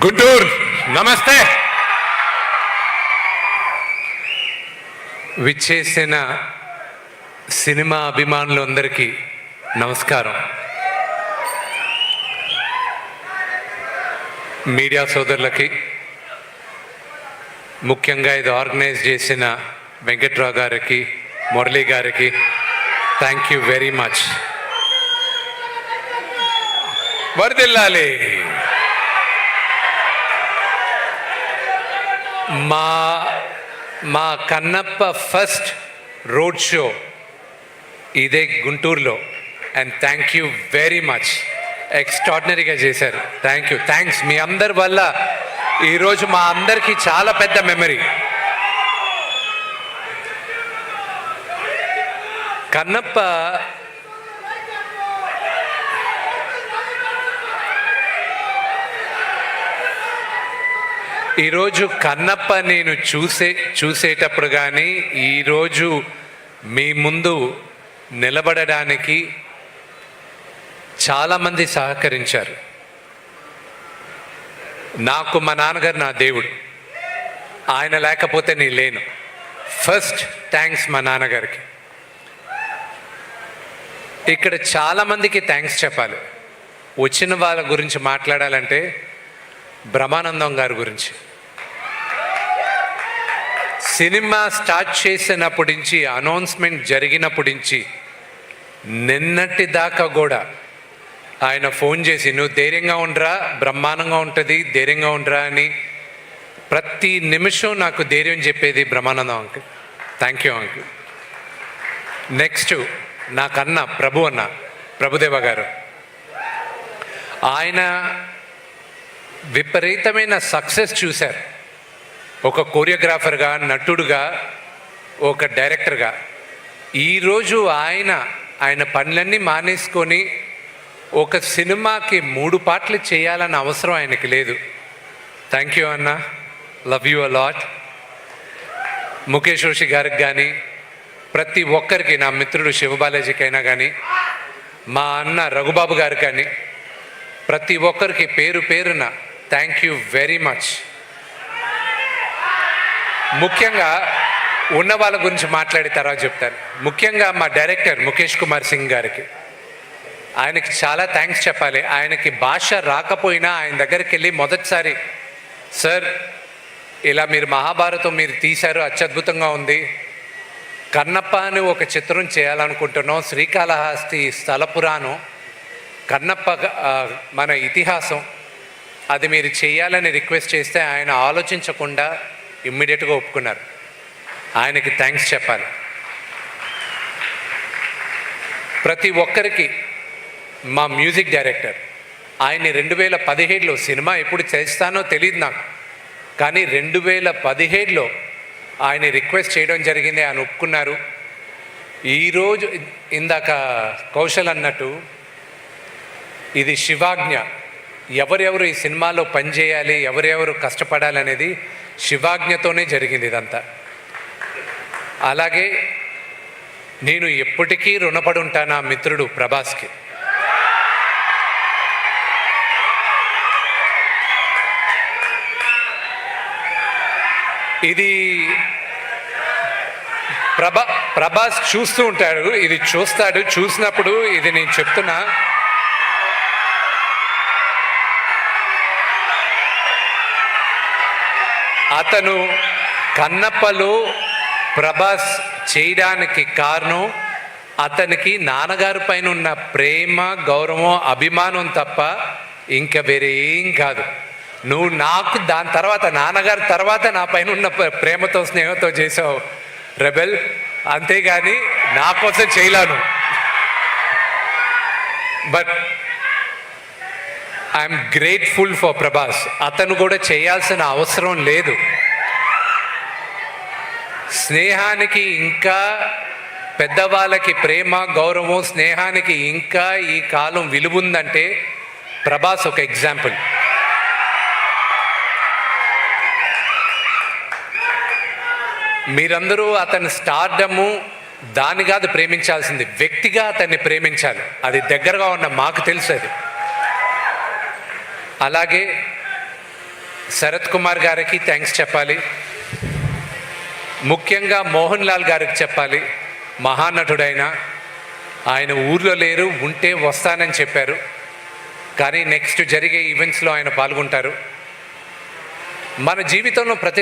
గుంటూరు నమస్తే. విచ్చేసిన సినిమా అభిమానులందరికీ నమస్కారం. మీడియా సోదరులకి, ముఖ్యంగా ఇది ఆర్గనైజ్ చేసిన వెంకట్రావు గారికి, మురళీ గారికి థ్యాంక్ యూ వెరీ మచ్. వర్ధిల్లాలి. మా కన్నప్ప ఫస్ట్ రోడ్ షో ఇదే గుంటూరులో. And thank you very much. ఎక్స్ట్రాడినరీగా చేశారు. థ్యాంక్స్. మీ అందరి వల్ల ఈరోజు మా అందరికీ చాలా పెద్ద మెమరీ. కన్నప్ప ఈరోజు కన్నప్ప నేను చూసేటప్పుడు కానీ ఈరోజు మీ ముందు నిలబడడానికి చాలామంది సహకరించారు. నాకు మా నాన్నగారు నా దేవుడు. ఆయన లేకపోతే నేను లేను. ఫస్ట్ థ్యాంక్స్ మా నాన్నగారికి. ఇక్కడ చాలామందికి థ్యాంక్స్ చెప్పాలి. వచ్చిన వాళ్ళ గురించి మాట్లాడాలంటే బ్రహ్మానందం గారి గురించి. సినిమా స్టార్ట్ చేసినప్పటి నుంచి, అనౌన్స్మెంట్ జరిగినప్పటి నుంచి నిన్నటి దాకా కూడా ఆయన ఫోన్ చేసి నువ్వు ధైర్యంగా ఉండరా, బ్రహ్మాండంగా ఉంటుంది, ధైర్యంగా ఉండరా అని ప్రతి నిమిషం నాకు ధైర్యం చెప్పేది Brahmanandam uncle. Thank you uncle. Next నాకన్న ప్రభుదేవ గారు. ఆయన విపరీతమైన సక్సెస్ చూశారు. ఒక కొరియోగ్రాఫర్గా, నటుడుగా, ఒక డైరెక్టర్గా. ఈరోజు ఆయన పనులన్నీ మానేసుకొని ఒక సినిమాకి 3 పాటలు చేయాలన్న అవసరం ఆయనకి లేదు. థ్యాంక్ యూ అన్న. Love you a lot. Mukesh Roshi గారికి కానీ, ప్రతి ఒక్కరికి, నా మిత్రుడు శివబాలాజీకి అయినా కానీ, మా అన్న రఘుబాబు గారు కానీ, ప్రతి ఒక్కరికి పేరు పేరున థ్యాంక్ యూ వెరీ మచ్. ముఖ్యంగా ఉన్న వాళ్ళ గురించి మాట్లాడి తర్వాత చెప్తాను. ముఖ్యంగా మా డైరెక్టర్ ముఖేష్ కుమార్ సింగ్ గారికి, ఆయనకి చాలా థ్యాంక్స్ చెప్పాలి. ఆయనకి భాష రాకపోయినా ఆయన దగ్గరికి వెళ్ళి మొదటిసారి, సార్ ఇలా మీరు మహాభారతం మీరు తీశారు, అత్యద్భుతంగా ఉంది, కన్నప్ప అని ఒక చిత్రం చేయాలనుకుంటున్నాం, శ్రీకాళహస్తి స్థల పురాణం, కన్నప్ప మన ఇతిహాసం, అది మీరు చేయాలని రిక్వెస్ట్ చేస్తే ఆయన ఆలోచించకుండా ఇమ్మీడియట్గా ఒప్పుకున్నారు. ఆయనకి థ్యాంక్స్ చెప్పాలి. ప్రతి ఒక్కరికి మా మ్యూజిక్ డైరెక్టర్, ఆయన్ని 2017లో, సినిమా ఎప్పుడు చేస్తానో తెలియదు నాకు, కానీ 2017లో ఆయన రిక్వెస్ట్ చేయడం జరిగింది. ఆయన ఒప్పుకున్నారు. ఈరోజు ఇందాక కౌశల్ అన్నట్టు ఇది శివాజ్ఞ. ఎవరెవరు ఈ సినిమాలో పనిచేయాలి, ఎవరెవరు కష్టపడాలి అనేది శివాజ్ఞతోనే జరిగింది ఇదంతా. అలాగే నేను ఎప్పటికీ రుణపడి ఉంటాను ఆ మిత్రుడు ప్రభాస్కి. ఇది ప్రభాస్ చూస్తూ ఉంటాడు, ఇది చూసినప్పుడు ఇది నేను చెప్తున్నా, అతను కన్నప్పలో ప్రభాస్ చేయడానికి కారణం అతనికి నాన్నగారి పైన ఉన్న ప్రేమ, గౌరవం, అభిమానం తప్ప ఇంకా వేరే ఏం కాదు. నువ్వు నాకు దాని తర్వాత, నాన్నగారి తర్వాత నా పైన ఉన్న ప్రేమతో, స్నేహంతో చేసావు రెబెల్, అంతేగాని నా కోసం చేయలేను. But I'm grateful for Prabhas. అతను కూడా చేయాల్సిన అవసరం లేదు. స్నేహానికి ఇంకా, పెద్దవాళ్ళకి ప్రేమ, గౌరవం, స్నేహానికి ఇంకా ఈ కాలం విలువ ఉందంటే ప్రభాస్ ఒక ఎగ్జాంపుల్. మీరందరూ అతని స్టార్డము దాన్ని కాదు ప్రేమించాల్సింది, వ్యక్తిగా అతన్ని ప్రేమించాలి. అది దగ్గరగా ఉన్న మాకు తెలుసు. అది అలాగే శరత్ కుమార్ గారికి థ్యాంక్స్ చెప్పాలి. ముఖ్యంగా మోహన్ లాల్ గారికి చెప్పాలి. మహానటుడైన ఆయన ఊర్లో లేరు, ఉంటే వస్తానని చెప్పారు. కానీ నెక్స్ట్ జరిగే ఈవెంట్స్లో ఆయన పాల్గొంటారు. మన జీవితంలో ప్రతి